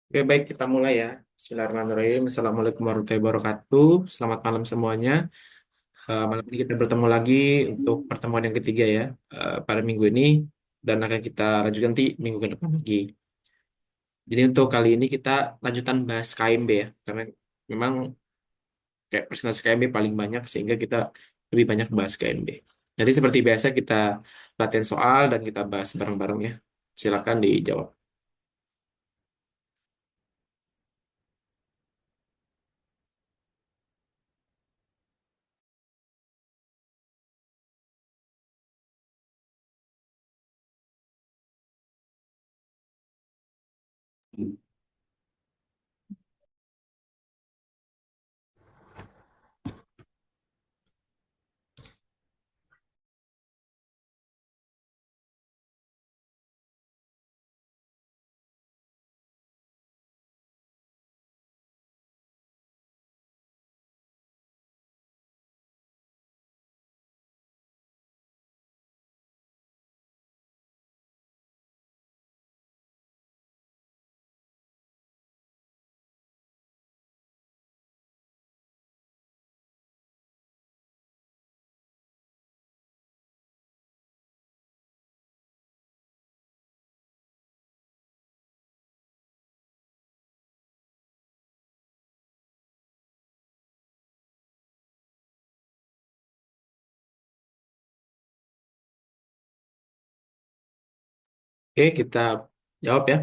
Oke, baik kita mulai ya. Bismillahirrahmanirrahim. Assalamualaikum warahmatullahi wabarakatuh. Selamat malam semuanya. Malam ini kita bertemu lagi untuk pertemuan yang ketiga ya pada minggu ini dan akan kita lanjutkan nanti minggu ke depan lagi. Jadi untuk kali ini kita lanjutan bahas KMB ya, karena memang kayak presentasi KMB paling banyak sehingga kita lebih banyak bahas KMB. Jadi seperti biasa kita latihan soal dan kita bahas bareng-bareng ya. Silakan dijawab. Oke, kita jawab ya.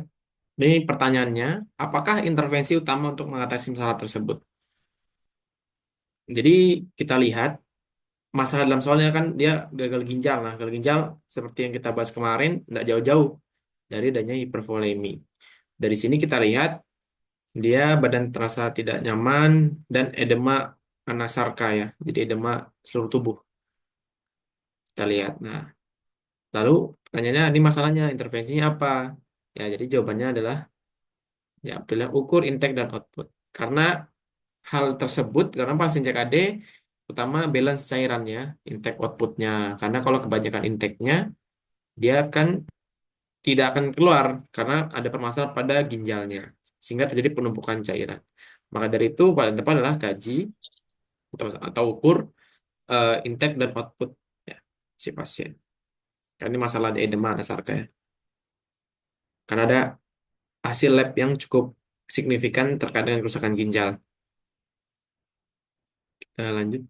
Ini pertanyaannya, apakah intervensi utama untuk mengatasi masalah tersebut? Jadi kita lihat masalah dalam soalnya kan dia gagal ginjal. Nah, gagal ginjal seperti yang kita bahas kemarin, tidak jauh-jauh dari adanya hipervolemi. Dari sini kita lihat dia badan terasa tidak nyaman dan edema anasarka ya. Jadi edema seluruh tubuh. Kita lihat. Nah, lalu pertanyaannya ini masalahnya intervensinya apa? Ya, jadi jawabannya adalah ya betul ya, ukur intake dan output. Karena hal tersebut karena pasien CKD utama balance cairannya, intake outputnya. Karena kalau kebanyakan intake-nya, dia akan tidak akan keluar karena ada permasalahan pada ginjalnya, sehingga terjadi penumpukan cairan. Maka dari itu paling tepat adalah kaji atau ukur intake dan output ya, si pasien. Karena ini masalah di edema dasar ya. Karena ada hasil lab yang cukup signifikan terkait dengan kerusakan ginjal. Kita lanjut.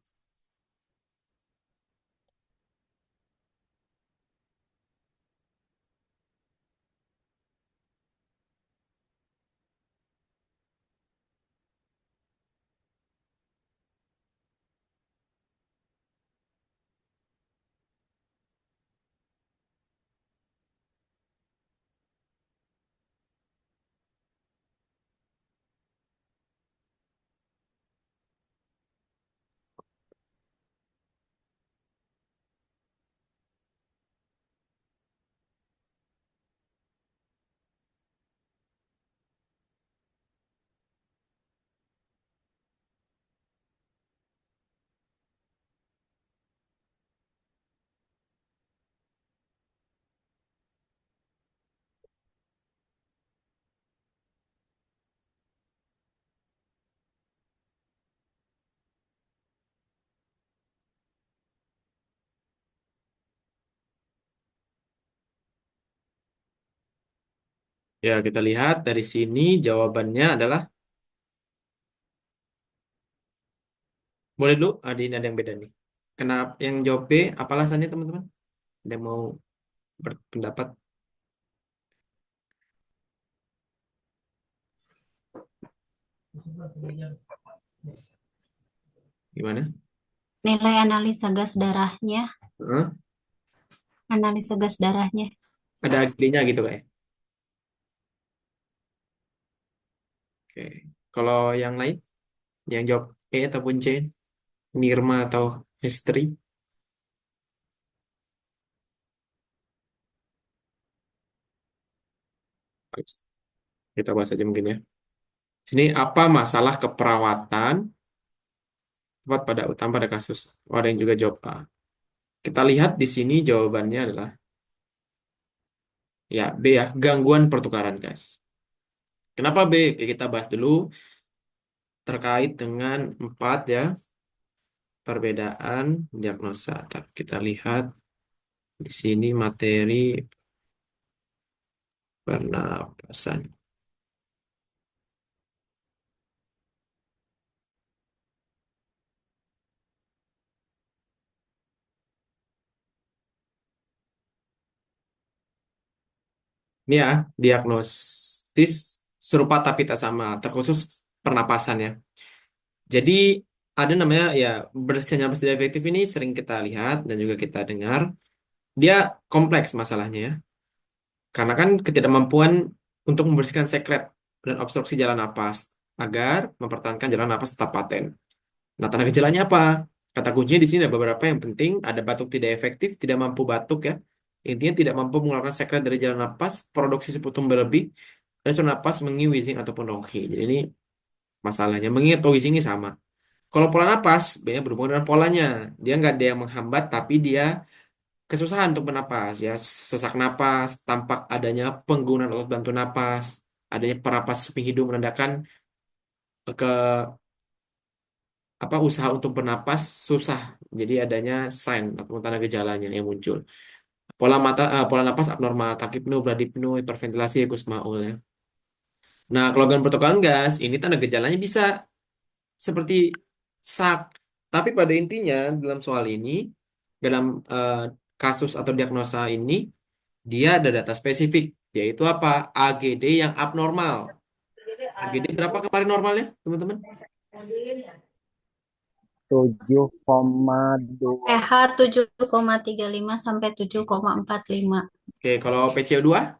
Ya, kita lihat dari sini jawabannya adalah boleh dulu, ini ada yang beda nih. Kenapa yang jawab B? Apa alasannya teman-teman? Ada yang mau berpendapat? Gimana? Nilai analisa gas darahnya, Hah? analisa gas darahnya. Ada agrinya gitu kayak. Oke. Kalau yang lain, yang jawab E ataupun C, Nirma atau Hestri, kita bahas aja mungkin ya. Sini apa masalah keperawatan tepat pada utama pada kasus? Oh, ada yang juga jawab A. Kita lihat di sini jawabannya adalah ya B ya, gangguan pertukaran gas. Kenapa B? Oke, kita bahas dulu terkait dengan 4 ya, perbedaan diagnosa. Kita lihat di sini materi pernapasan. Ini ya, diagnosis serupa tapi tak sama, terkhusus pernapasan ya. Jadi ada namanya ya, bersihnya napas tidak efektif ini sering kita lihat dan juga kita dengar. Dia kompleks masalahnya ya. Karena kan ketidakmampuan untuk membersihkan sekret dan obstruksi jalan napas agar mempertahankan jalan napas tetap paten. Nah, tanda gejalanya apa? Kata kuncinya di sini ada beberapa yang penting. Ada batuk tidak efektif, tidak mampu batuk ya. Intinya tidak mampu mengeluarkan sekret dari jalan napas, produksi seputum berlebih, dan saluran napas mengi, wheezing, ataupun rongki. Jadi ini masalahnya. Mengi atau wheezing ini sama. Kalau pola napas, banyak berhubungan dengan polanya. Dia nggak ada yang menghambat, tapi dia kesusahan untuk bernapas ya. Sesak napas, tampak adanya penggunaan otot bantu napas, adanya pernapas suping hidung menandakan ke apa usaha untuk bernapas susah. Jadi adanya sign atau tanda gejalanya yang muncul. Pola napas abnormal, takipnu, bradipnu, hiperventilasi, kusmaul ya. Nah, kalau gangguan pertukaran gas, ini tanda gejalanya bisa seperti sak. Tapi pada intinya dalam soal ini, dalam eh, kasus atau diagnosa ini, dia ada data spesifik, yaitu apa? AGD yang abnormal. AGD berapa kemarin normalnya, teman-teman? 7,2. pH 7,35 sampai 7,45. Oke, kalau PCO2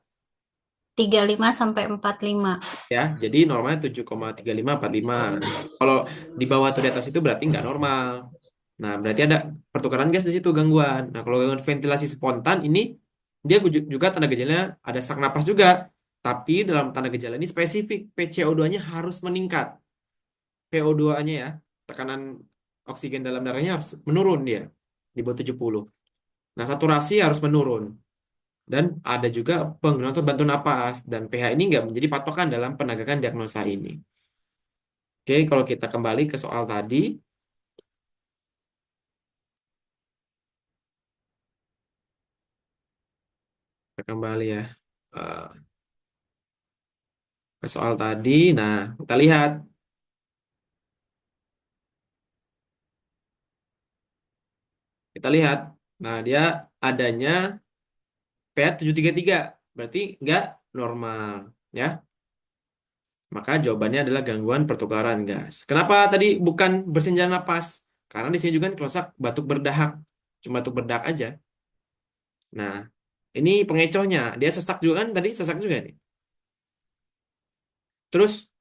35 sampai 45. ya, jadi normalnya 7,3545. Kalau di bawah atau di atas itu berarti nggak normal. Nah, berarti ada pertukaran gas di situ gangguan. Nah, kalau gangguan ventilasi spontan ini dia juga tanda gejalanya ada sesak napas juga. Tapi dalam tanda gejala ini spesifik PCO2-nya harus meningkat. PO2-nya ya, tekanan oksigen dalam darahnya harus menurun dia di bawah 70. Nah, saturasi harus menurun. Dan ada juga penggunaan untuk bantu napas. Dan pH ini nggak menjadi patokan dalam penegakan diagnosa ini. Oke, kalau kita kembali ke soal tadi, kita kembali ya eh, ke soal tadi. Nah, kita lihat, kita lihat. Nah, dia adanya pH 733, berarti nggak normal, ya. Maka jawabannya adalah gangguan pertukaran gas. Kenapa tadi bukan bersenjata napas? Karena di sini juga kan kelosak batuk berdahak, cuma batuk berdahak aja. Nah, ini pengecohnya, dia sesak juga kan tadi sesak juga nih. Terus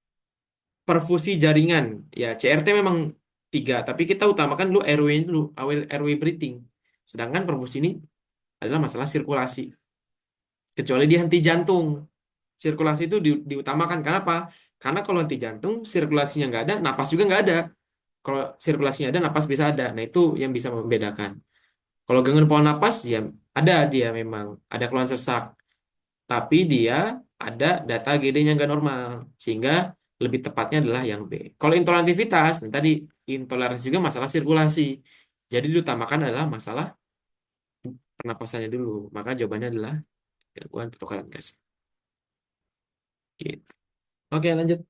perfusi jaringan, ya CRT memang 3, tapi kita utamakan dulu airway dulu, airway breathing. Sedangkan perfusi ini adalah masalah sirkulasi. Kecuali dia henti jantung, sirkulasi itu diutamakan. Kenapa? Karena kalau henti jantung, sirkulasinya nggak ada, napas juga nggak ada. Kalau sirkulasinya ada, napas bisa ada. Nah, itu yang bisa membedakan. Kalau gangguan pola napas, ya ada dia memang. Ada keluhan sesak. Tapi dia ada data GD-nya nggak normal. Sehingga lebih tepatnya adalah yang B. Kalau intoleransivitas, nah tadi intoleransi juga masalah sirkulasi. Jadi diutamakan adalah masalah pernapasannya dulu. Maka jawabannya adalah gangguan pertukaran gas. Gitu. Oke, lanjut.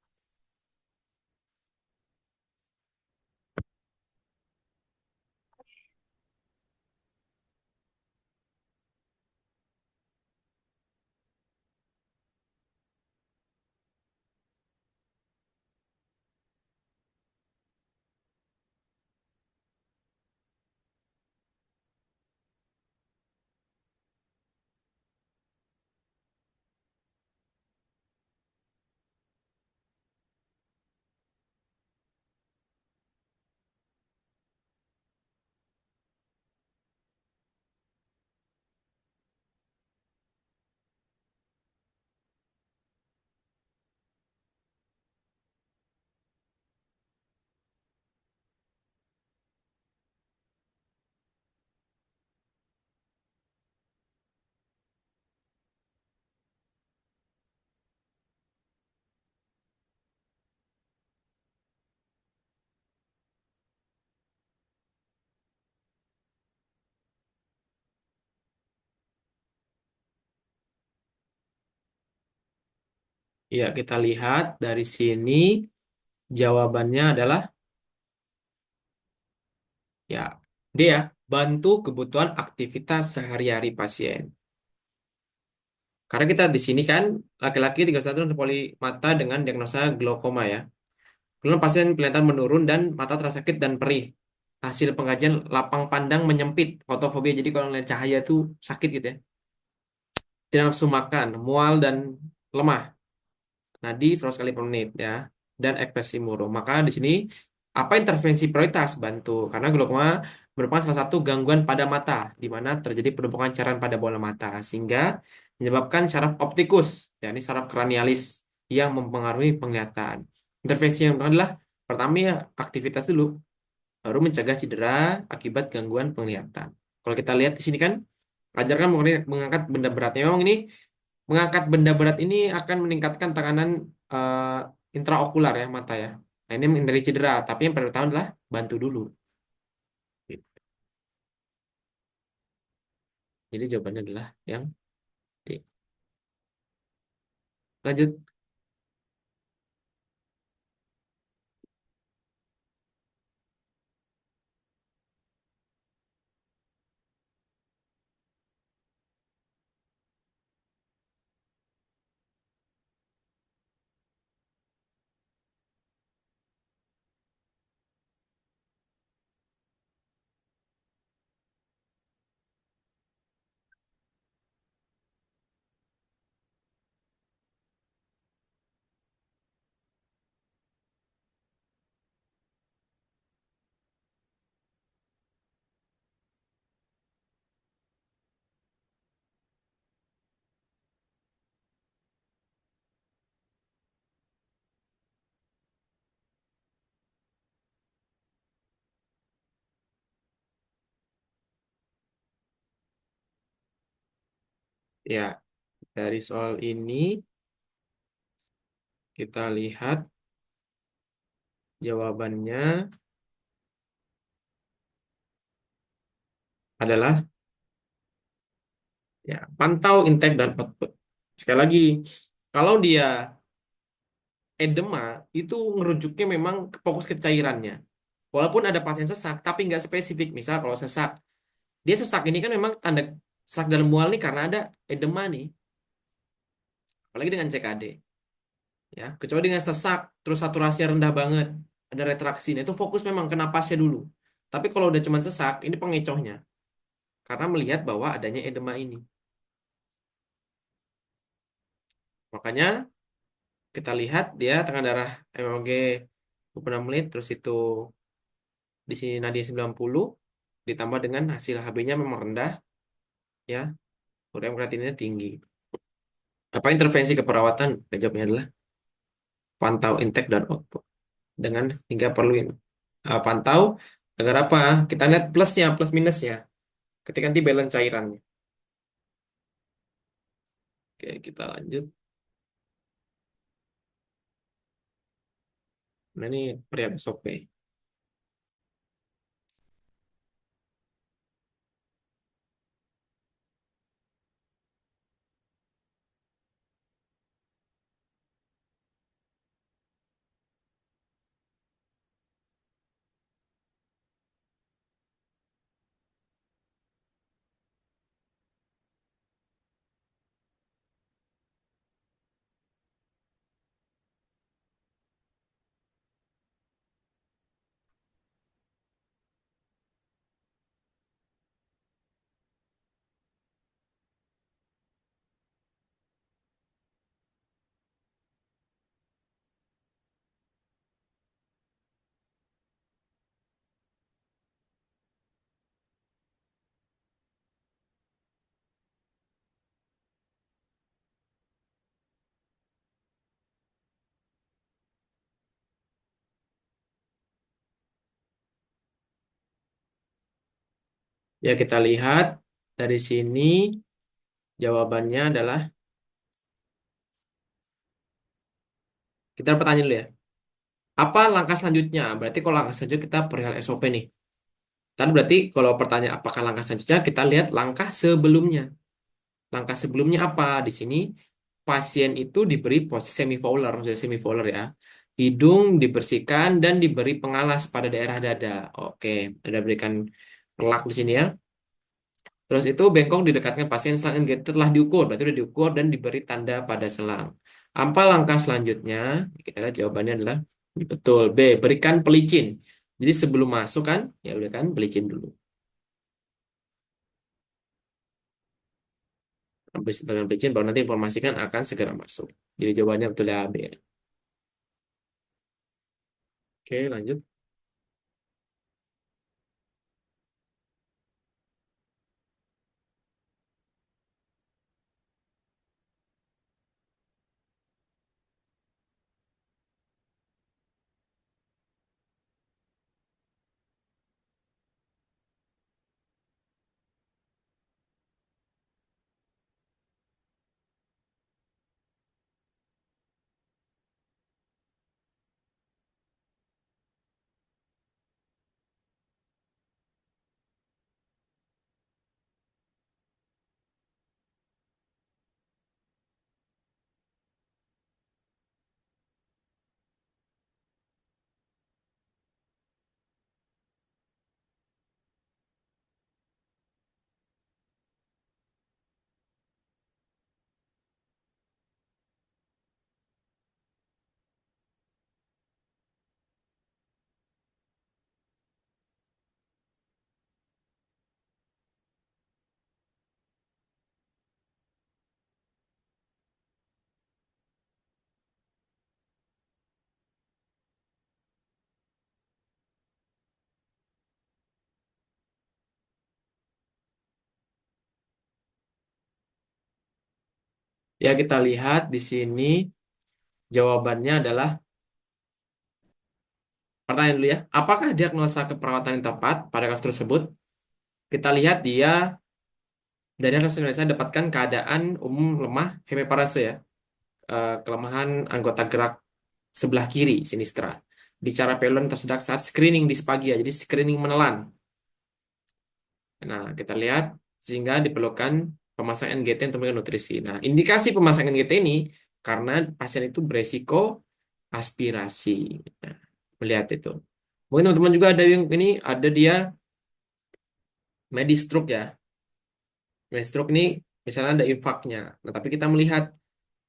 Ya, kita lihat dari sini jawabannya adalah ya D ya, bantu kebutuhan aktivitas sehari-hari pasien. Karena kita di sini kan laki-laki 31 poli mata dengan diagnosa glaukoma ya. Kemudian pasien penglihatan menurun dan mata terasa sakit dan perih. Hasil pengkajian lapang pandang menyempit, fotofobia. Jadi kalau ngeliat cahaya itu sakit gitu ya. Tidak nafsu makan, mual dan lemah. Nadi 100 kali per menit ya. Dan ekspresi murung. Maka di sini apa intervensi prioritas bantu? Karena glaukoma merupakan salah satu gangguan pada mata di mana terjadi penumpukan cairan pada bola mata sehingga menyebabkan syaraf optikus, yakni syaraf kranialis yang mempengaruhi penglihatan. Intervensi yang pertama adalah pertama ya aktivitas dulu, baru mencegah cedera akibat gangguan penglihatan. Kalau kita lihat di sini kan, ajarkan mengangkat benda beratnya. Memang ini mengangkat benda berat ini akan meningkatkan tekanan intraokular ya mata ya. Nah ini menghindari cedera, tapi yang pertama adalah bantu dulu. Jadi jawabannya adalah yang D. Lanjut. Ya, dari soal ini kita lihat jawabannya adalah ya pantau intake dan output. Sekali lagi, kalau dia edema itu ngerujuknya memang fokus ke cairannya. Walaupun ada pasien sesak, tapi nggak spesifik. Misal kalau sesak, dia sesak ini kan memang tanda sesak dalam mual nih karena ada edema nih. Apalagi dengan CKD. Ya, kecuali dengan sesak, terus saturasinya rendah banget, ada retraksi. Nah, itu fokus memang ke napasnya dulu. Tapi kalau udah cuma sesak, ini pengecohnya. Karena melihat bahwa adanya edema ini. Makanya kita lihat dia tekanan darah mmHg 26 menit, terus itu di sini nadia 90, ditambah dengan hasil HB-nya memang rendah, ya, urea kreatinina tinggi. Apa intervensi keperawatan? Jawabnya adalah pantau intake dan output. Dengan hingga perlu pantau agar apa? Kita lihat plusnya, plus minusnya. Ketika nanti balance cairannya. Oke, kita lanjut. Nah, ini perihal SOP. Ya, kita lihat dari sini jawabannya adalah, kita pertanyaan dulu ya. Apa langkah selanjutnya? Berarti kalau langkah selanjutnya kita perihal SOP nih. Tadi berarti kalau pertanyaan apakah langkah selanjutnya, kita lihat langkah sebelumnya. Langkah sebelumnya apa? Di sini pasien itu diberi posisi semifowler, maksudnya semifowler ya. Hidung dibersihkan dan diberi pengalas pada daerah dada. Oke, ada berikan perlak di sini ya. Terus itu bengkok didekatkan pasien selang NGT telah diukur, berarti sudah diukur dan diberi tanda pada selang. Apa langkah selanjutnya? Kita lihat jawabannya adalah betul. B, berikan pelicin. Jadi sebelum masuk kan, ya udah kan pelicin dulu. Habis dengan pelicin baru nanti informasikan akan segera masuk. Jadi jawabannya betul ya B. Oke, lanjut. Ya kita lihat di sini jawabannya adalah pertanyaan dulu ya. Apakah diagnosa keperawatan yang tepat pada kasus tersebut? Kita lihat dia dari kasus Indonesia dapatkan keadaan umum lemah hemiparese ya. Kelemahan anggota gerak sebelah kiri sinistra. Bicara pelon tersedak saat screening disfagia, jadi screening menelan. Nah, kita lihat sehingga diperlukan pemasangan NGT untuk memberikan nutrisi. Nah, indikasi pemasangan NGT ini karena pasien itu beresiko aspirasi. Nah, melihat itu. Mungkin teman-teman juga ada yang ini ada dia medistroke ya. Medistroke ini misalnya ada infaknya. Nah, tapi kita melihat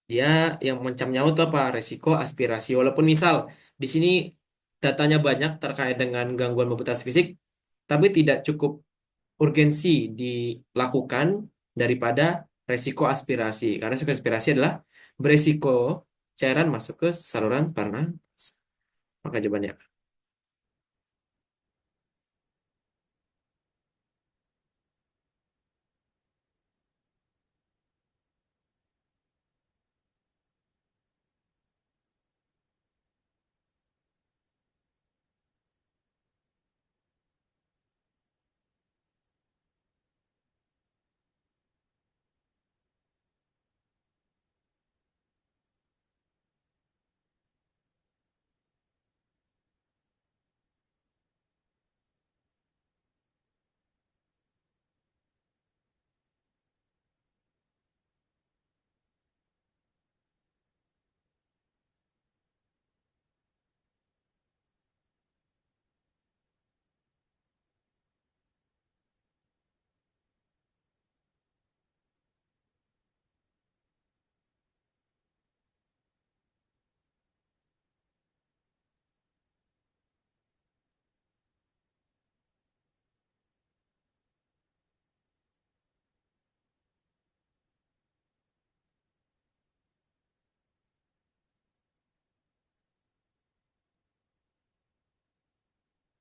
dia yang mengancam nyawa itu apa? Resiko aspirasi. Walaupun misal di sini datanya banyak terkait dengan gangguan mobilitas fisik, tapi tidak cukup urgensi dilakukan daripada resiko aspirasi. Karena resiko aspirasi adalah beresiko cairan masuk ke saluran pernafasan. Maka jawabannya apa?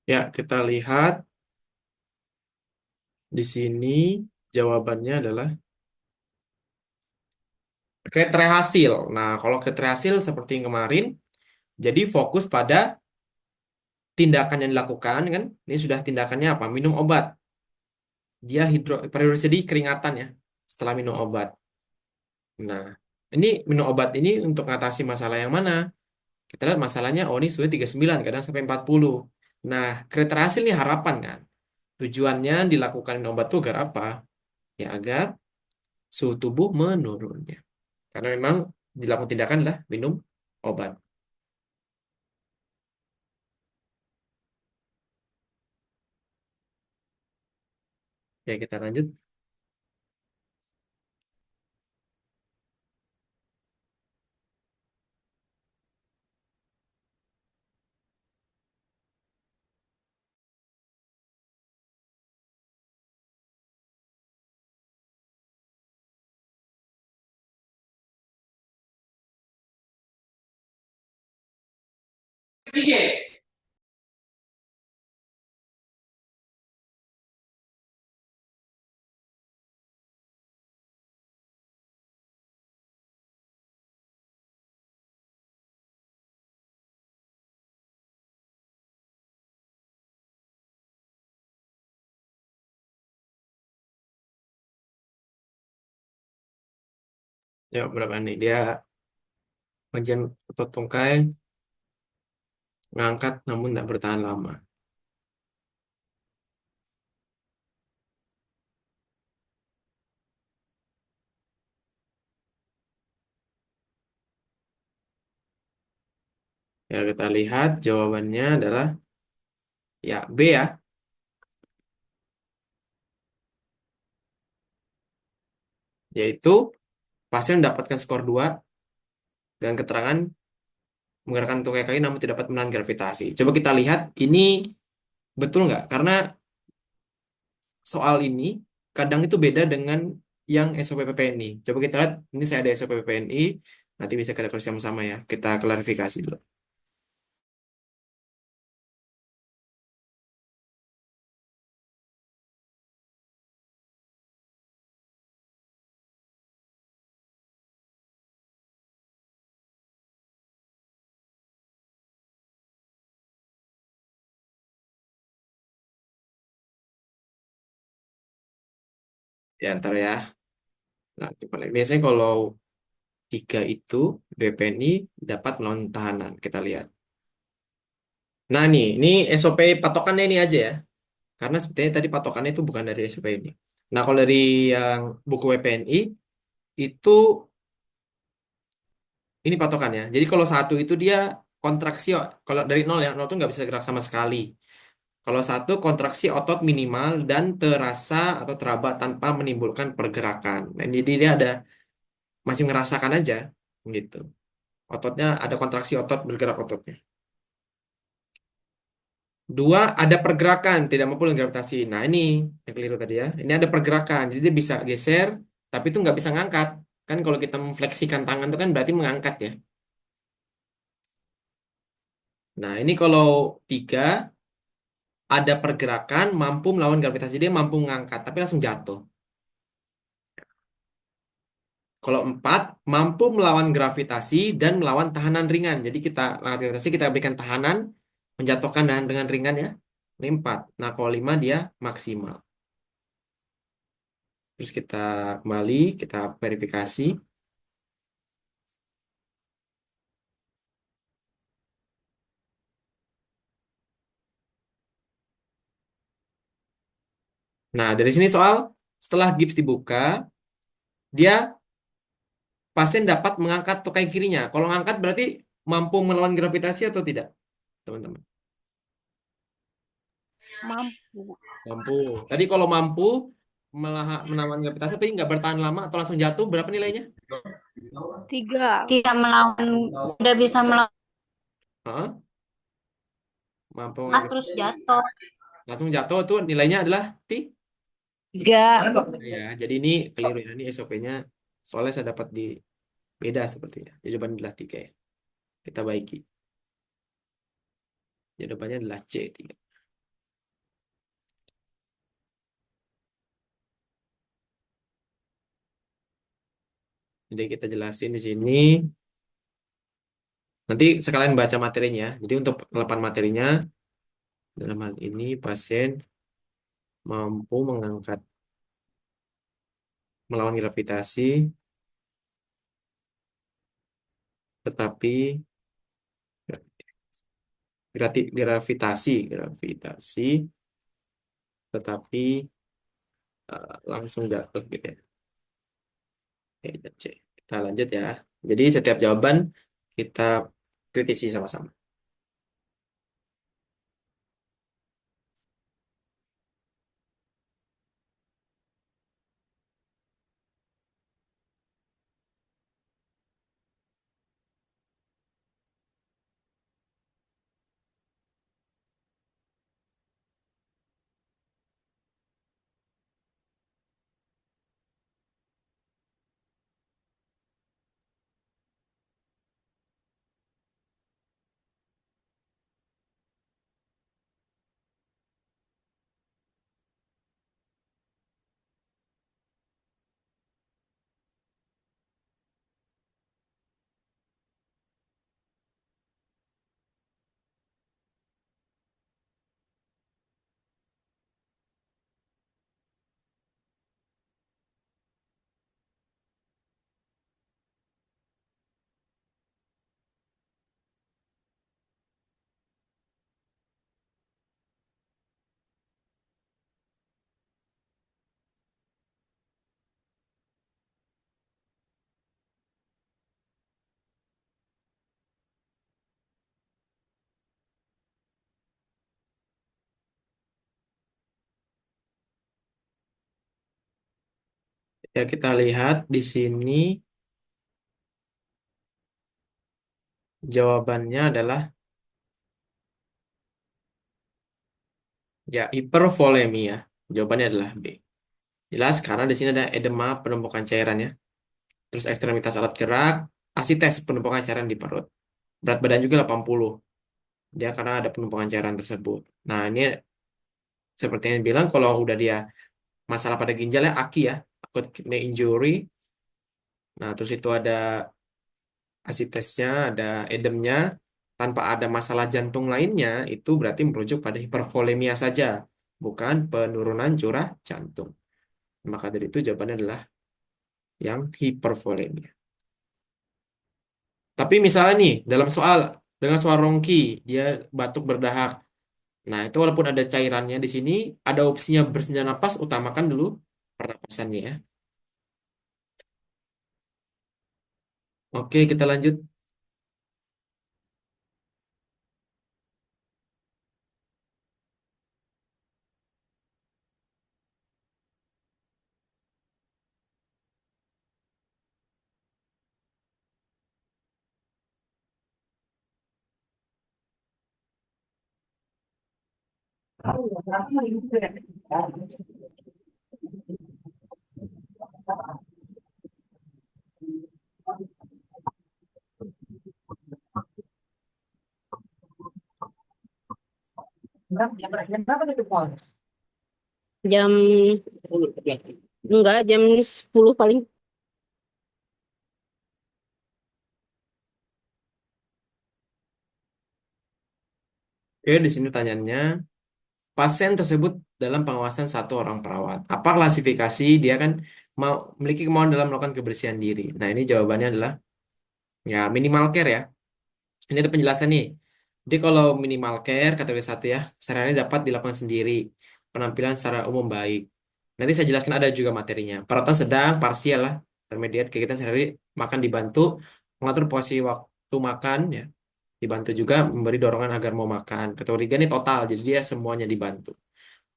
Ya, kita lihat di sini jawabannya adalah kriteria hasil. Nah, kalau kriteria hasil seperti yang kemarin, jadi fokus pada tindakan yang dilakukan kan. Ini sudah tindakannya apa? Minum obat. Dia periodisasi keringatan ya setelah minum obat. Nah, ini minum obat ini untuk mengatasi masalah yang mana? Kita lihat masalahnya, oh ini suhu 39, kadang sampai 40. Nah, kriteria hasil ini harapan kan. Tujuannya dilakukan minum obat itu agar apa? Ya agar suhu tubuh menurun ya. Karena memang dilakukan tindakan adalah minum obat. Ya, kita lanjut. Ya, berapa nih? Dia bagian otot tungkai ngangkat namun tidak bertahan lama. Ya, kita lihat jawabannya adalah ya B ya, yaitu pasien mendapatkan skor 2 dengan keterangan menggerakkan tungkai kaki namun tidak dapat menahan gravitasi. Coba kita lihat ini betul nggak? Karena soal ini kadang itu beda dengan yang SOP PPNI. Coba kita lihat, ini saya ada SOP PPNI, nanti bisa kita kerja sama-sama ya. Kita klarifikasi dulu. Di antara ya. Nah, kita lihat. Biasanya kalau 3 itu BPNI dapat non tahanan. Kita lihat. Nah, nih, ini SOP patokannya ini aja ya. Karena sebetulnya tadi patokannya itu bukan dari SOP ini. Nah, kalau dari yang buku WPNI, itu ini patokannya. Jadi kalau satu itu dia kontraksi, kalau dari nol ya, nol itu nggak bisa gerak sama sekali. Kalau satu kontraksi otot minimal dan terasa atau teraba tanpa menimbulkan pergerakan. Dan jadi dia ada masih ngerasakan aja gitu. Ototnya ada kontraksi otot bergerak ototnya. Dua, ada pergerakan tidak mampu dengan gravitasi. Nah ini yang keliru tadi ya. Ini ada pergerakan, jadi dia bisa geser, tapi itu nggak bisa ngangkat. Kan kalau kita memfleksikan tangan itu kan berarti mengangkat ya. Nah ini kalau 3, ada pergerakan, mampu melawan gravitasi, dia mampu mengangkat, tapi langsung jatuh. Kalau 4, mampu melawan gravitasi dan melawan tahanan ringan. Jadi kita lawan gravitasi, kita berikan tahanan, menjatuhkan dengan ringan ya. Ini 4. Nah kalau 5 dia maksimal. Terus kita kembali, kita verifikasi. Nah, dari sini soal setelah gips dibuka, dia pasien dapat mengangkat tukai kirinya. Kalau mengangkat berarti mampu melawan gravitasi atau tidak, teman-teman? Mampu. Mampu. Tadi kalau mampu melawan gravitasi, tapi nggak bertahan lama atau langsung jatuh, berapa nilainya? 3. Tidak melawan, tidak bisa melawan Hah? Mampu melawan terus gravitasi. jatuh. Langsung jatuh itu nilainya adalah T. 3. Ya, jadi ini keliru ya. Ini SOP-nya soalnya saya dapat di beda sepertinya. Jawaban adalah 3 ya. Kita baiki. Jawabannya adalah C3. Jadi kita jelasin di sini. Nanti sekalian baca materinya ya. Jadi untuk penerapan materinya, dalam hal ini pasien mampu mengangkat melawan gravitasi, tetapi gravitasi, tetapi langsung jatuh gitu ya. Oke, C. Kita lanjut ya. Jadi setiap jawaban kita kritisi sama-sama. Ya, kita lihat di sini jawabannya adalah ya hipervolemia. Jawabannya adalah B. Jelas karena di sini ada edema penumpukan cairannya, terus ekstremitas alat gerak, asites penumpukan cairan di perut. Berat badan juga 80. Dia karena ada penumpukan cairan tersebut. Nah, ini seperti yang bilang kalau udah dia masalah pada ginjalnya aki ya, akut kidney injury. Nah, terus itu ada asitesnya, ada edemnya, tanpa ada masalah jantung lainnya, itu berarti merujuk pada hipervolemia saja, bukan penurunan curah jantung. Maka dari itu jawabannya adalah yang hipervolemia. Tapi misalnya nih, dalam soal dengan suara rongki, dia batuk berdahak. Nah, itu walaupun ada cairannya di sini, ada opsinya bersenja napas, utamakan dulu pernapasannya ya. Oke, kita lanjut. Jam enggak jam 10 paling. Oke, di sini pertanyaannya, pasien tersebut dalam pengawasan satu orang perawat. Apa klasifikasi dia kan mau memiliki kemauan dalam melakukan kebersihan diri. Nah, ini jawabannya adalah ya minimal care ya. Ini ada penjelasan nih. Jadi kalau minimal care kategori satu ya, sehari dapat dilakukan sendiri. Penampilan secara umum baik. Nanti saya jelaskan ada juga materinya. Perawatan sedang, parsial lah, intermediate kegiatan sehari makan dibantu, mengatur porsi waktu makan ya, dibantu juga memberi dorongan agar mau makan. Kategori tiga ini total, jadi dia semuanya dibantu.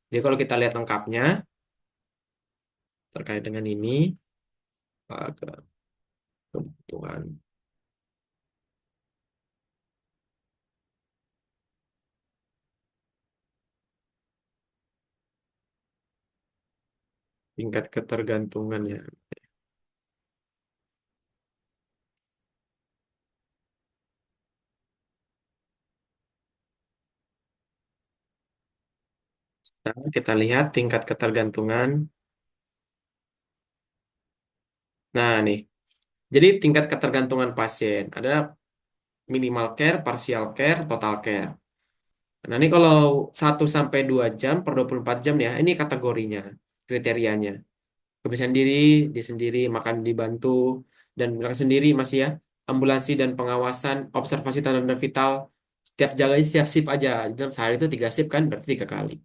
Jadi kalau kita lihat lengkapnya terkait dengan ini, kebutuhan tingkat ketergantungan ya. Nah, kita lihat tingkat ketergantungan. Nah, nih. Jadi tingkat ketergantungan pasien ada minimal care, partial care, total care. Nah, ini kalau 1 sampai 2 jam per 24 jam ya, ini kategorinya, kriterianya. Kebersihan diri, di sendiri, makan dibantu, dan makan sendiri masih ya. Ambulansi dan pengawasan, observasi tanda-tanda vital, setiap jaga setiap shift aja. Dalam sehari itu 3 shift kan, berarti 3 kali.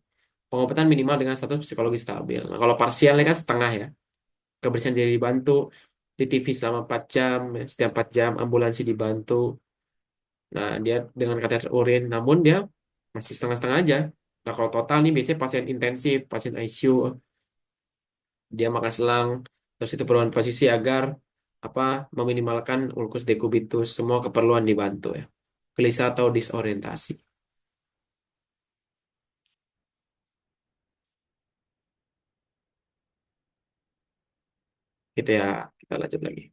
Pengobatan minimal dengan status psikologi stabil. Nah, kalau parsialnya kan setengah ya. Kebersihan diri dibantu, di TV selama 4 jam, ya, setiap 4 jam ambulansi dibantu. Nah, dia dengan kateter urin, namun dia masih setengah-setengah aja. Nah, kalau total nih biasanya pasien intensif, pasien ICU, dia makan selang, terus itu perubahan posisi agar apa meminimalkan ulkus dekubitus, semua keperluan dibantu ya. Gelisah atau disorientasi. Gitu ya, kita lanjut lagi.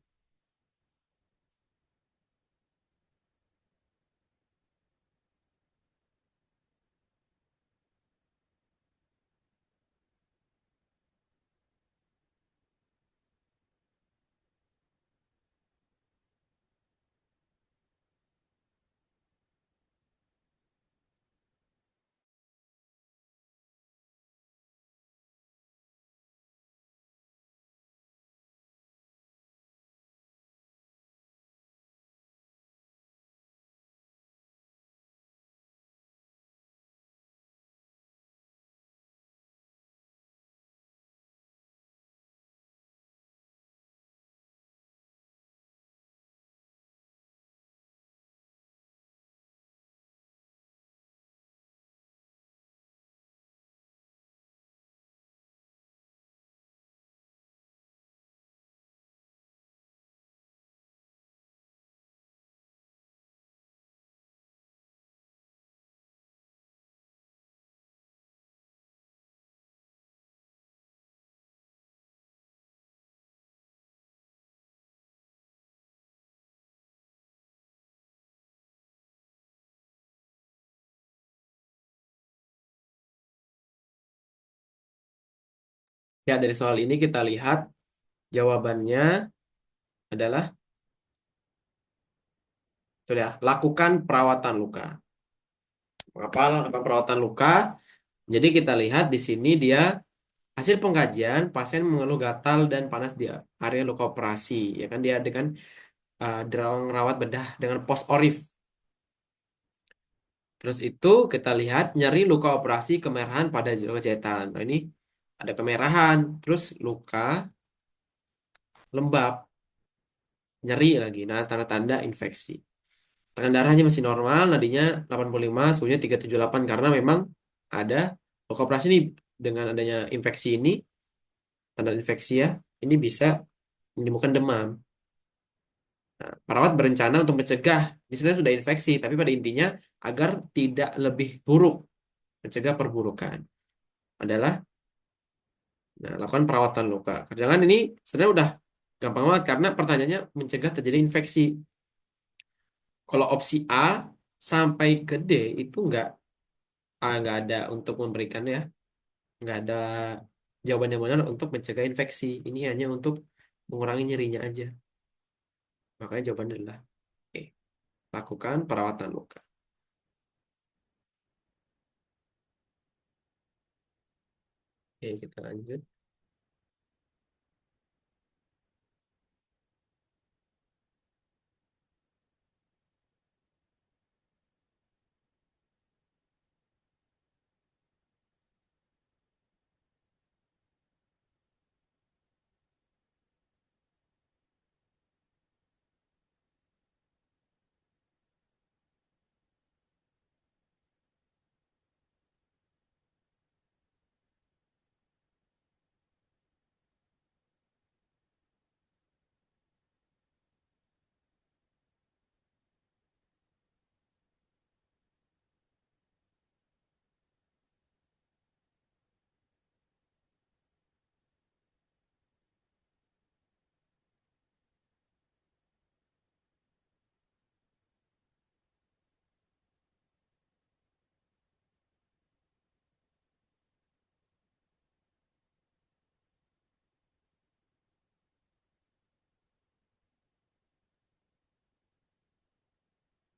Ya, dari soal ini kita lihat jawabannya adalah itu ya, lakukan perawatan luka. Apa lakukan perawatan luka? Jadi kita lihat di sini dia hasil pengkajian pasien mengeluh gatal dan panas di area luka operasi, ya kan dia dengan rawat bedah dengan post orif. Terus itu kita lihat nyeri luka operasi kemerahan pada luka jahitan. Nah, ini ada kemerahan, terus luka lembab, nyeri lagi. Nah, tanda-tanda infeksi. Tekanan darahnya masih normal, nadinya 85, suhunya 378 karena memang ada luka operasi ini dengan adanya infeksi ini, tanda infeksi ya, ini bisa menimbulkan demam. Nah, perawat berencana untuk mencegah, ini sebenarnya sudah infeksi, tapi pada intinya agar tidak lebih buruk, mencegah perburukan adalah nah, lakukan perawatan luka. Jangan ini sebenarnya udah gampang banget karena pertanyaannya mencegah terjadi infeksi. Kalau opsi A sampai ke D itu nggak ada untuk memberikan ya, nggak ada jawaban yang benar untuk mencegah infeksi. Ini hanya untuk mengurangi nyerinya aja. Makanya jawabannya adalah E. Lakukan perawatan luka. Oke, kita lanjut.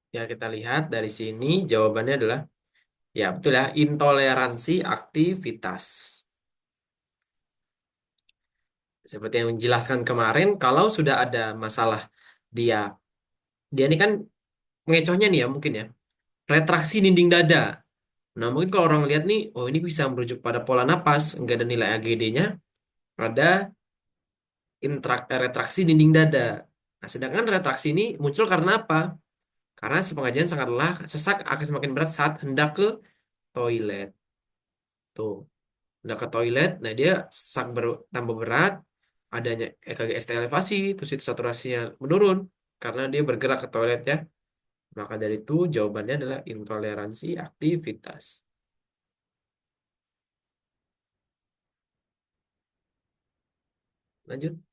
Ya, kita lihat dari sini jawabannya adalah ya betul ya, intoleransi aktivitas. Seperti yang menjelaskan kemarin, kalau sudah ada masalah dia, dia ini kan mengecohnya nih ya mungkin ya, retraksi dinding dada. Nah mungkin kalau orang lihat nih, oh ini bisa merujuk pada pola napas, nggak ada nilai AGD-nya, ada retraksi dinding dada. Nah, sedangkan retraksi ini muncul karena apa? Karena si pengajian sangat lelah, sesak akan semakin berat saat hendak ke toilet. Tuh, hendak ke toilet, nah dia sesak tambah berat, adanya EKG ST elevasi, terus itu saturasinya menurun karena dia bergerak ke toilet ya. Maka dari itu jawabannya adalah intoleransi aktivitas. Lanjut.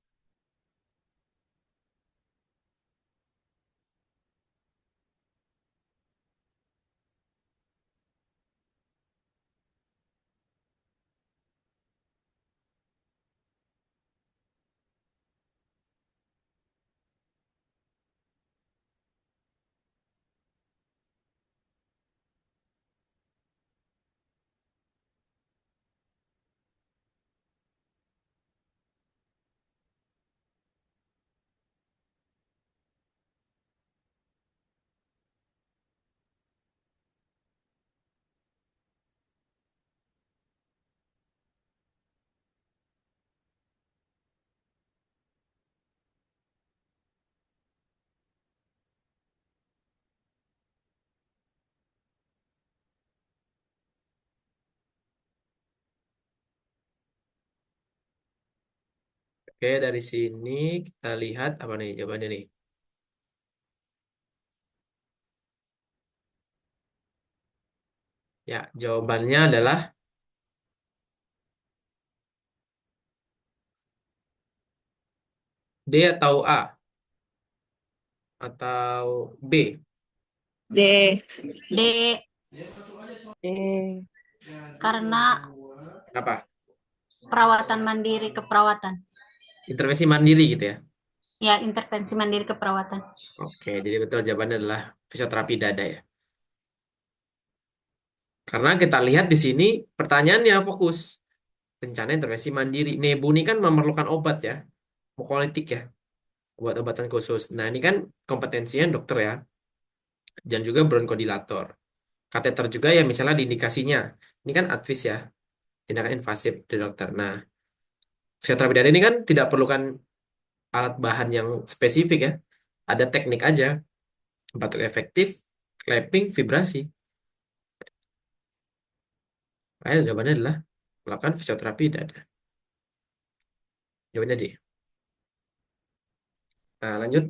Oke, dari sini kita lihat apa nih jawabannya nih. Ya, jawabannya adalah D atau A atau B. D. D, D. karena Kenapa? perawatan mandiri keperawatan. Intervensi mandiri gitu ya. Ya, intervensi mandiri keperawatan. Oke, jadi betul jawabannya adalah fisioterapi dada ya. Karena kita lihat di sini pertanyaannya fokus. Rencana intervensi mandiri. Nebu ini kan memerlukan obat ya. Mukolytik ya. Obat-obatan khusus. Nah, ini kan kompetensinya dokter ya. Dan juga bronkodilator. Kateter juga ya misalnya di indikasinya. Ini kan advis ya. Tindakan invasif dari dokter. Nah, fisioterapi dada ini kan tidak perlukan alat bahan yang spesifik ya. Ada teknik aja. Batuk efektif, clapping, vibrasi. Ayo jawabannya adalah melakukan fisioterapi dada. Jawabannya D. Nah, lanjut.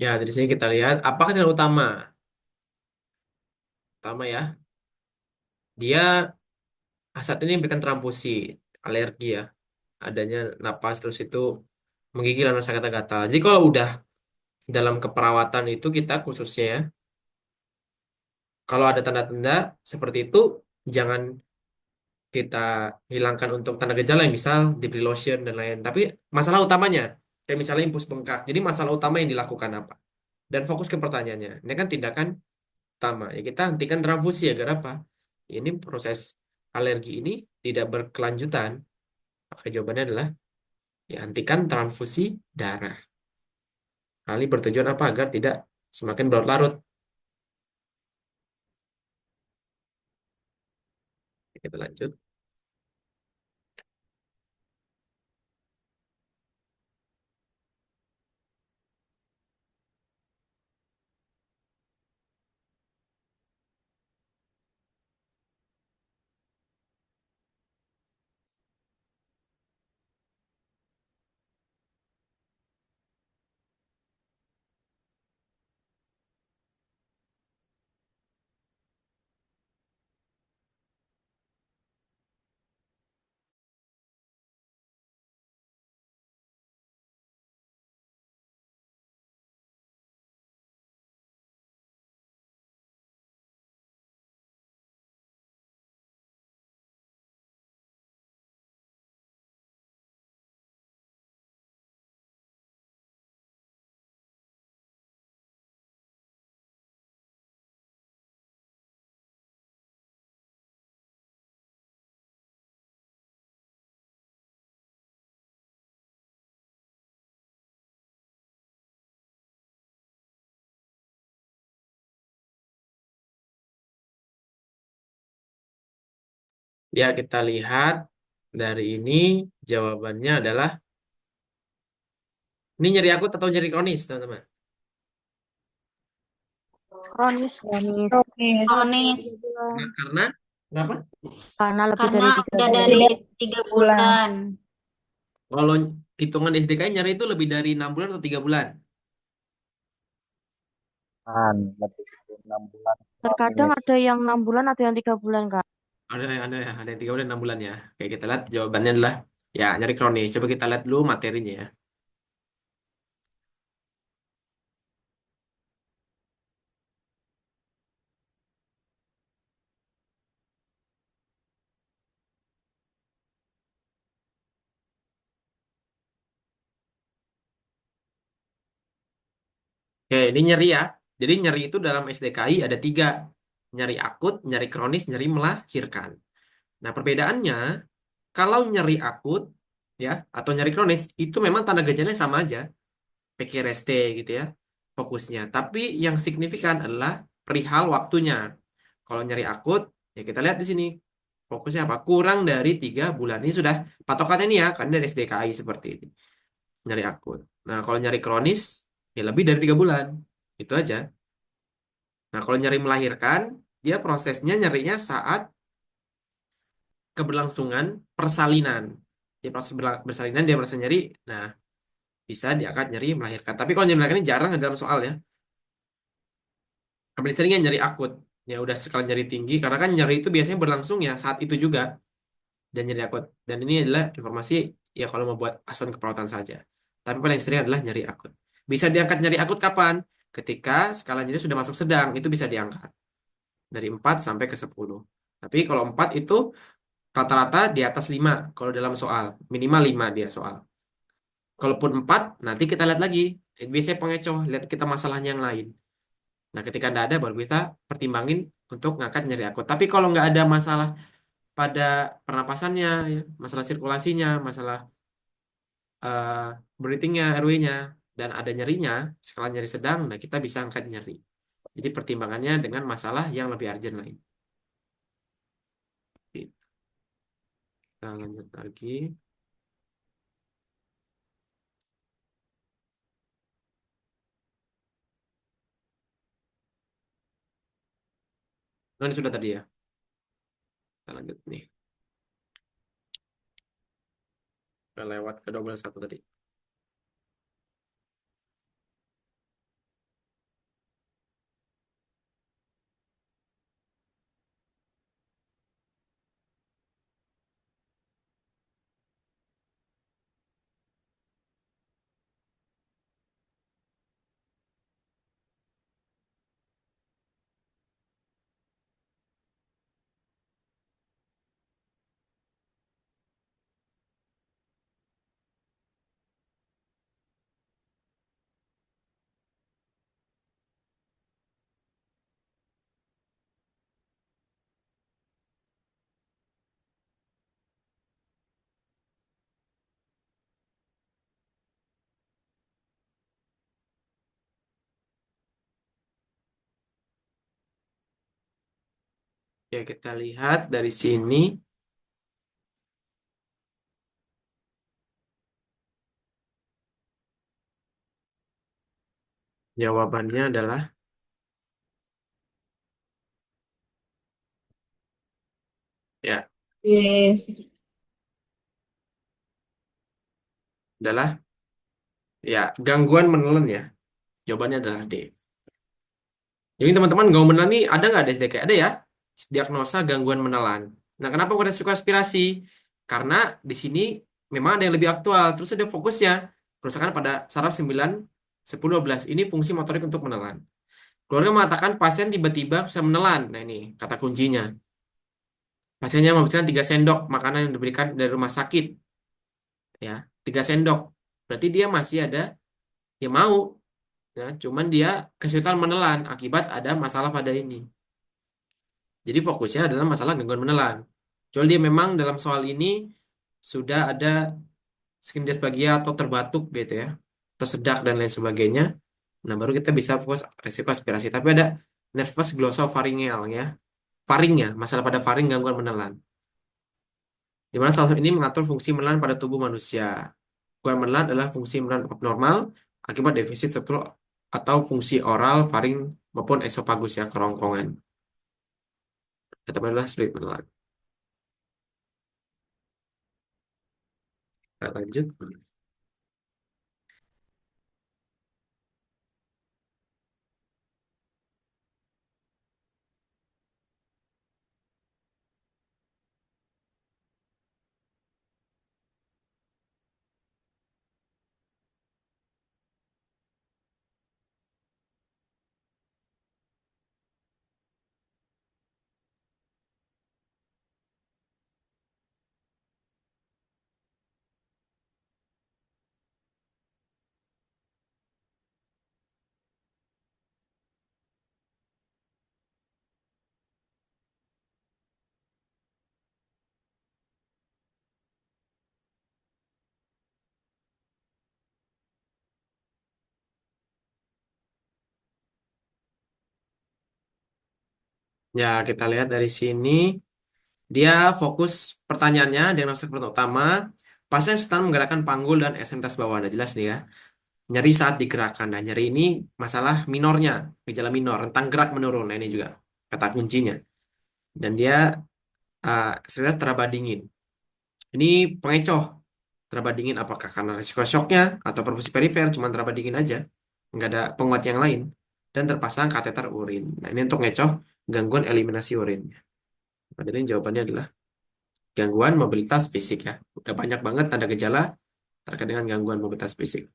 Ya, dari sini kita lihat apa kendala utama. Utama ya, dia saat ini memberikan transfusi, alergi ya, adanya napas terus itu menggigil dan rasa gatal-gatal. Jadi kalau udah dalam keperawatan itu kita khususnya ya, kalau ada tanda-tanda seperti itu jangan kita hilangkan untuk tanda gejala yang misal diberi lotion dan lain. Tapi masalah utamanya kayak misalnya impus bengkak. Jadi masalah utama yang dilakukan apa? Dan fokus ke pertanyaannya. Ini kan tindakan utama. Ya kita hentikan transfusi agar apa? Ini proses alergi ini tidak berkelanjutan. Maka jawabannya adalah ya hentikan transfusi darah. Hal ini bertujuan apa? Agar tidak semakin berlarut-larut. Kita lanjut. Ya, kita lihat dari ini jawabannya adalah ini nyeri akut atau nyeri kronis, teman-teman? Kronis. Kronis. Kronis. Karena kenapa? Karena lebih Karena dari 3 udah bulan. dari 3 bulan. Kalau hitungan SDKI nyeri itu lebih dari 6 bulan atau 3 bulan? Kan lebih dari 6 bulan Terkadang kronis. ada yang 6 bulan, ada yang 3 bulan, Kak. Ada yang 3 bulan, 6 bulan ya. Oke, kita lihat jawabannya adalah ya nyeri kronis. Coba kita lihat dulu materinya ya. Oke, ini nyeri ya. Jadi nyeri itu dalam SDKI ada 3. Nyeri akut, nyeri kronis, nyeri melahirkan. Nah, perbedaannya kalau nyeri akut ya atau nyeri kronis itu memang tanda gejalanya sama aja, PQRST gitu ya fokusnya. Tapi yang signifikan adalah perihal waktunya. Kalau nyeri akut ya kita lihat di sini fokusnya apa? Kurang dari 3 bulan. Ini sudah patokannya nih ya, kan dari SDKI seperti ini. Nyeri akut. Nah, kalau nyeri kronis ya lebih dari 3 bulan. Itu aja. Nah, kalau nyeri melahirkan, dia prosesnya nyerinya saat keberlangsungan persalinan. Di proses bersalinan dia merasa nyeri, nah bisa diangkat nyeri melahirkan. Tapi kalau nyeri melahirkan ini jarang ada dalam soal ya. Paling seringnya nyeri akut. Ya udah sekali nyeri tinggi, karena kan nyeri itu biasanya berlangsung ya saat itu juga. Dan nyeri akut. Dan ini adalah informasi ya kalau mau buat asuhan keperawatan saja. Tapi paling sering adalah nyeri akut. Bisa diangkat nyeri akut kapan? Ketika skala nyeri sudah masuk sedang, itu bisa diangkat. Dari 4 sampai ke 10. Tapi kalau 4 itu rata-rata di atas 5 kalau dalam soal. Minimal 5 dia soal. Kalaupun 4 nanti kita lihat lagi. Biasanya pengecoh, lihat kita masalahnya yang lain. Nah, ketika tidak ada, baru kita pertimbangin untuk ngangkat nyeri akut. Tapi kalau nggak ada masalah pada pernapasannya, ya, masalah sirkulasinya, masalah uh, breathingnya, RW-nya, dan ada nyerinya, skala nyeri sedang, nah kita bisa angkat nyeri. Jadi pertimbangannya dengan masalah yang lebih urgent lain. Kita lanjut lagi. Nah, ini sudah tadi ya. Kita lanjut nih. Kita lewat ke 21 tadi. Ya, kita lihat dari sini. Jawabannya adalah ya, Yes. adalah ya gangguan menelan ya. Jawabannya adalah D. Jadi teman-teman gangguan menelan ini ada nggak di SDK? Ada ya. Diagnosa gangguan menelan. Nah, kenapa gue resiko aspirasi? Karena di sini memang ada yang lebih aktual. Terus ada fokusnya. Kerusakan pada saraf 9, 10, 12. Ini fungsi motorik untuk menelan. Keluarga mengatakan pasien tiba-tiba bisa menelan. Nah, ini kata kuncinya. Pasiennya menghabiskan 3 sendok makanan yang diberikan dari rumah sakit. Ya, 3 sendok. Berarti dia masih ada yang mau. Ya, cuman dia kesulitan menelan akibat ada masalah pada ini. Jadi fokusnya adalah masalah gangguan menelan. Kecuali dia memang dalam soal ini sudah ada skin dysplasia atau terbatuk gitu ya, tersedak dan lain sebagainya. Nah, baru kita bisa fokus resiko aspirasi. Tapi ada nervous glossopharyngeal ya, faringnya, masalah pada faring gangguan menelan. di mana salah satu ini mengatur fungsi menelan pada tubuh manusia. Kekurangan menelan adalah fungsi menelan abnormal akibat defisit struktur atau fungsi oral, faring, maupun esofagus ya, kerongkongan. Tetap adalah sulit menelan. Kita lanjut. Ya, kita lihat dari sini. Dia fokus pertanyaannya, diagnosa pertanyaan utama. Pasien kesulitan menggerakkan panggul dan ekstremitas bawah. Nah, jelas nih ya. Nyeri saat digerakkan. Nah, nyeri ini masalah minornya, gejala minor, rentang gerak menurun. Nah, ini juga kata kuncinya. Dan dia ekstremitas teraba dingin. Ini pengecoh. Teraba dingin apakah karena resiko shocknya atau perfusi perifer, cuma teraba dingin aja. Nggak ada penguat yang lain. Dan terpasang kateter urin. Nah, ini untuk ngecoh gangguan eliminasi urin. Padahal ini jawabannya adalah gangguan mobilitas fisik ya. Udah banyak banget tanda gejala terkait dengan gangguan mobilitas fisik.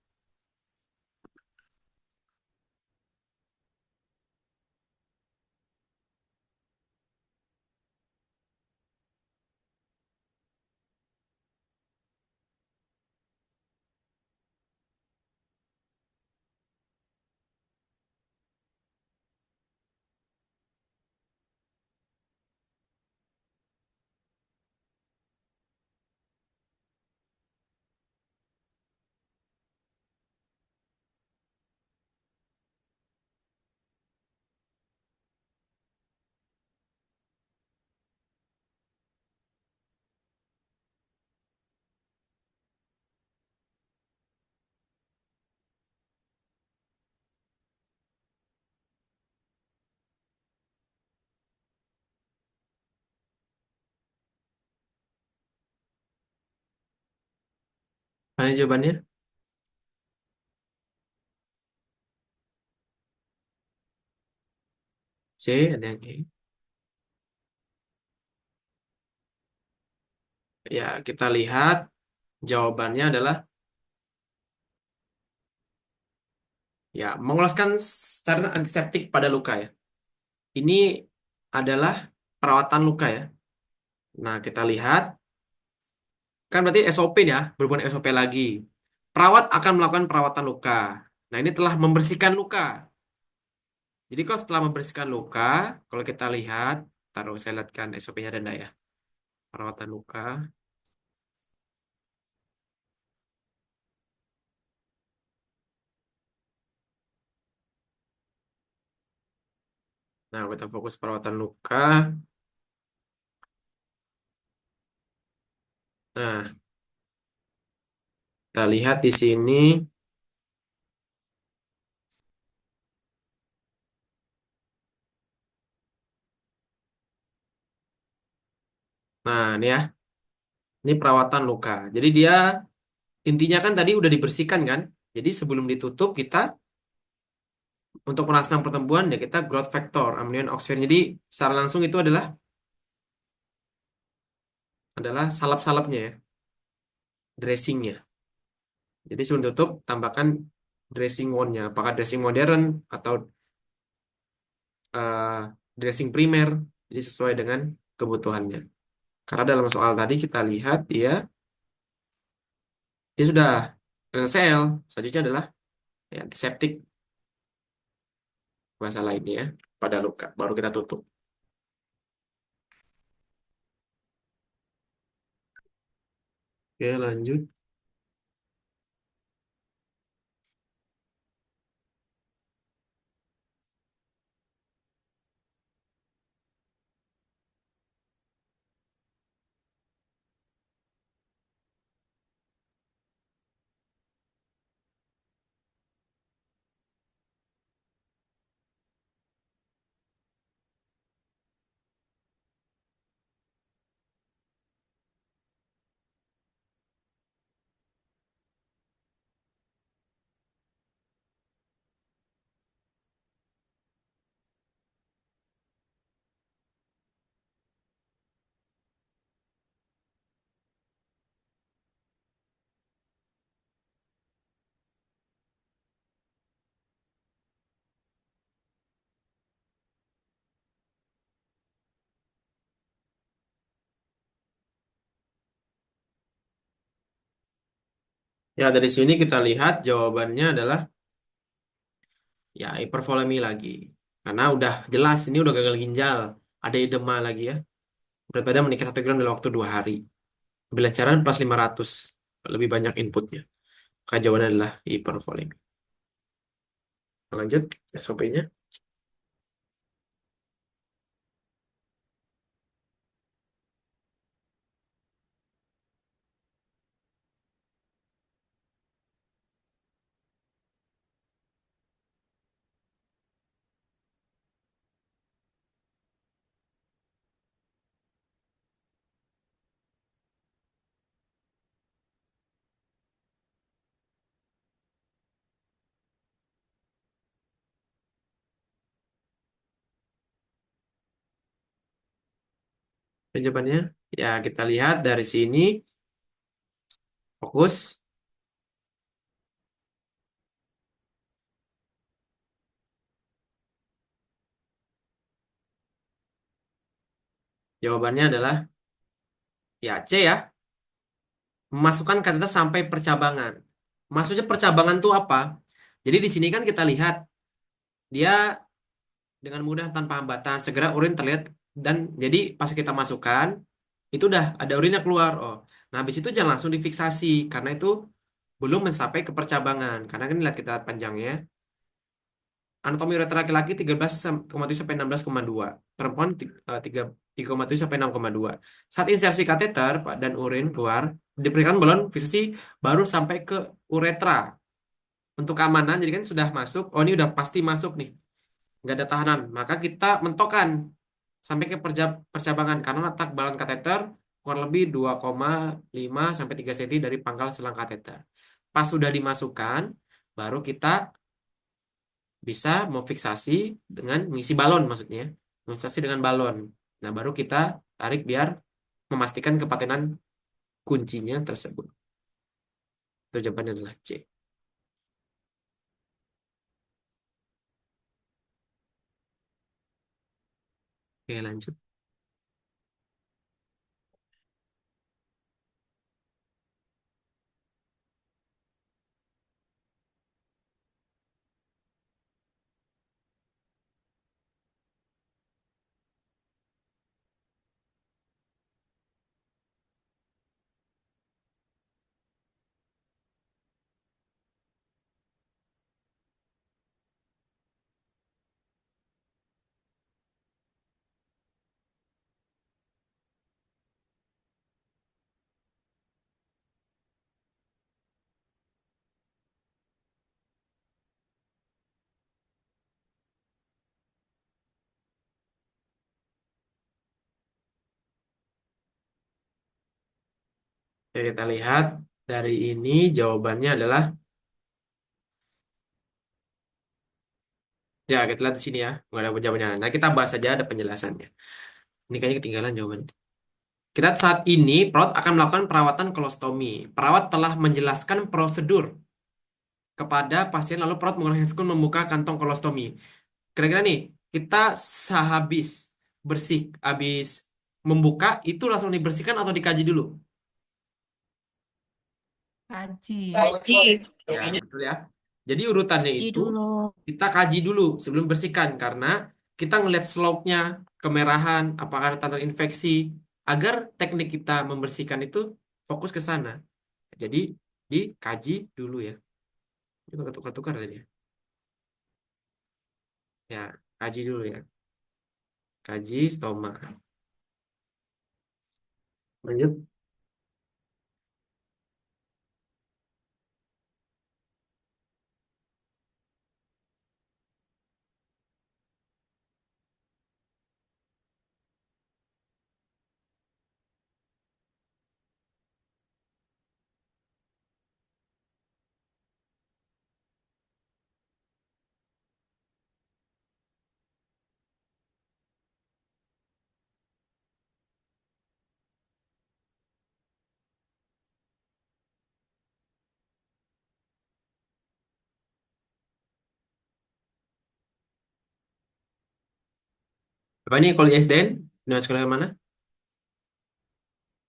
Mana jawabannya? C, ada yang E. Ya, kita lihat jawabannya adalah ya, mengoleskan cairan antiseptik pada luka ya. Ini adalah perawatan luka ya. Nah, kita lihat kan berarti SOP ya, berhubungan SOP lagi. Perawat akan melakukan perawatan luka. Nah, ini telah membersihkan luka. Jadi kalau setelah membersihkan luka, kalau kita lihat, taruh saya lihatkan SOP-nya ada enggak ya? Perawatan luka. Nah, kita fokus perawatan luka. Nah, kita lihat di sini. Nah, ini ya. Ini perawatan luka. Jadi dia intinya kan tadi udah dibersihkan kan? Jadi sebelum ditutup kita untuk merangsang pertumbuhan ya kita growth factor, amnion oxidase. Jadi secara langsung itu adalah salap-salapnya ya, dressingnya. Jadi sebelum tutup tambahkan dressing wound-nya. Apakah dressing modern atau eh, dressing primer. Jadi sesuai dengan kebutuhannya. Karena dalam soal tadi kita lihat dia sudah sel. Selanjutnya adalah ya, antiseptik bahasa lainnya ya, pada luka. Baru kita tutup. Oke, lanjut. Ya, dari sini kita lihat jawabannya adalah ya hipervolemi lagi. Karena udah jelas ini udah gagal ginjal, ada edema lagi ya. Berat badan meningkat 1 gram dalam waktu 2 hari. Bilancaran plus 500, lebih banyak inputnya. Maka jawabannya adalah hipervolemi. Lanjut SOP-nya. Jawabannya, ya kita lihat dari sini, fokus. Jawabannya adalah ya C ya, memasukkan kateter sampai percabangan. Maksudnya percabangan tuh apa? Jadi di sini kan kita lihat dia dengan mudah tanpa hambatan segera urin terlihat, dan jadi pas kita masukkan itu udah ada urinnya keluar. Oh, nah habis itu jangan langsung difiksasi karena itu belum mencapai ke percabangan. Karena kan lihat kita panjangnya. Anatomi uretra laki-laki 13,7 sampai 16,2. Perempuan 3,7 sampai 6,2. Saat insersi kateter Pak, dan urin keluar, diberikan balon fiksasi baru sampai ke uretra. Untuk keamanan, jadi kan sudah masuk. Oh, ini udah pasti masuk nih. Nggak ada tahanan. Maka kita mentokan sampai ke percabangan karena letak balon kateter kurang lebih 2,5 sampai 3 cm dari pangkal selang kateter. Pas sudah dimasukkan, baru kita bisa memfiksasi dengan mengisi balon maksudnya. Memfiksasi dengan balon. Nah, baru kita tarik biar memastikan kepatenan kuncinya tersebut. Itu jawabannya adalah C. Oke, lanjut. Oke, kita lihat dari ini jawabannya adalah ya kita lihat di sini ya, nggak ada jawabannya. Nah, kita bahas saja ada penjelasannya. Ini kayaknya ketinggalan jawabannya. Kita saat ini perawat akan melakukan perawatan kolostomi. Perawat telah menjelaskan prosedur kepada pasien lalu perawat menggunakan handscoon membuka kantong kolostomi. Kira-kira nih, kita sehabis bersih, habis membuka itu langsung dibersihkan atau dikaji dulu? Kaji. Ya, betul ya. Jadi urutannya Cuci itu dulu. kita kaji dulu sebelum bersihkan karena kita ngelihat slope-nya, kemerahan, apakah ada tanda infeksi, agar teknik kita membersihkan itu fokus ke sana. Jadi dikaji dulu ya. Ini tukar-tukar tadi ya. Ya, kaji dulu ya. Kaji stoma. Lanjut. Apa ini kalau ISDN? Nah, sekolah mana?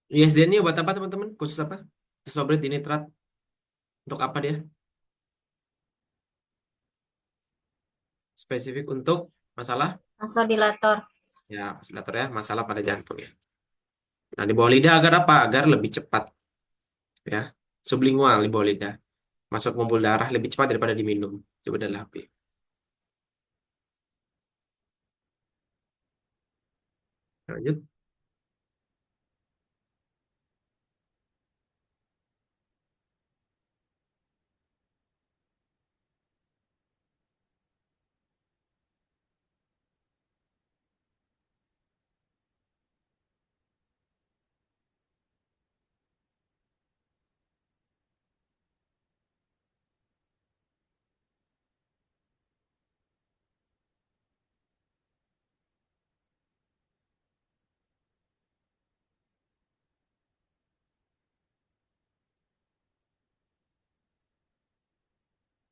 ISDN ini obat apa teman-teman? Khusus apa? Khusus obat dinitrat. Untuk apa dia? Spesifik untuk masalah Vasodilator. ya ventilator ya, masalah pada jantung ya. Nah, di bawah lidah agar apa? Agar lebih cepat ya. Sublingual di bawah lidah. Masuk pembuluh darah lebih cepat daripada diminum. Coba adalah HP. Lanjut.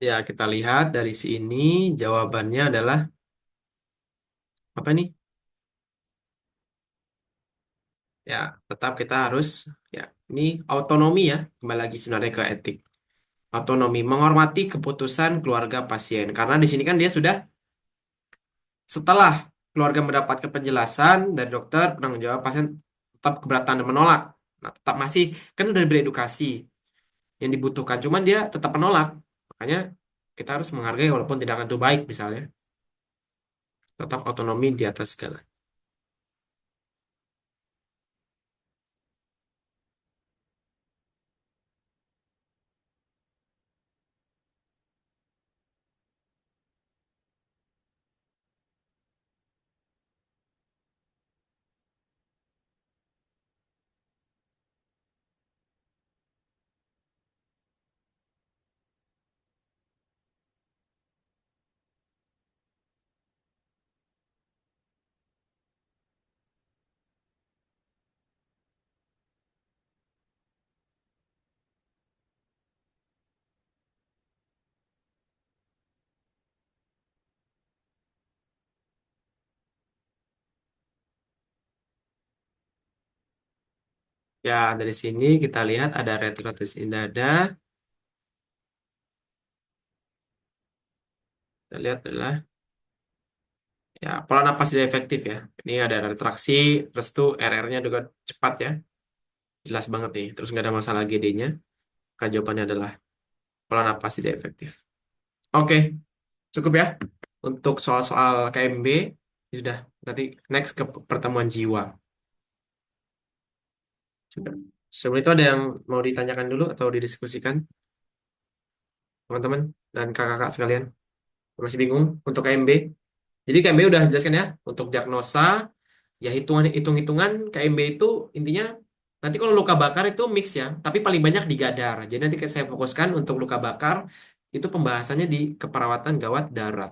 Ya, kita lihat dari sini jawabannya adalah apa nih? Ya, tetap kita harus ya, ini autonomi ya, kembali lagi sebenarnya ke etik. Autonomi, menghormati keputusan keluarga pasien. Karena di sini kan dia sudah setelah keluarga mendapatkan penjelasan dari dokter, penanggung jawab pasien tetap keberatan dan menolak. Nah, tetap masih kan udah diberi edukasi yang dibutuhkan, cuman dia tetap menolak. Makanya kita harus menghargai walaupun tindakan itu baik misalnya. Tetap otonomi di atas segala. Ya, dari sini kita lihat ada retrotes dada. Kita lihat adalah ya pola napas tidak efektif ya. Ini ada retraksi, terus tuh RR-nya juga cepat ya. Jelas banget nih. Terus nggak ada masalah GD-nya. Maka jawabannya adalah pola napas tidak efektif. Oke, cukup ya untuk soal-soal KMB. Sudah, nanti next ke pertemuan jiwa. Sudah. Sebelum itu ada yang mau ditanyakan dulu atau didiskusikan, teman-teman dan kakak-kakak sekalian? Masih bingung untuk KMB? Jadi KMB udah jelaskan ya, untuk diagnosa, ya hitung-hitungan KMB itu intinya nanti kalau luka bakar itu mix ya, tapi paling banyak di gadar. Jadi nanti saya fokuskan untuk luka bakar itu pembahasannya di keperawatan gawat darurat.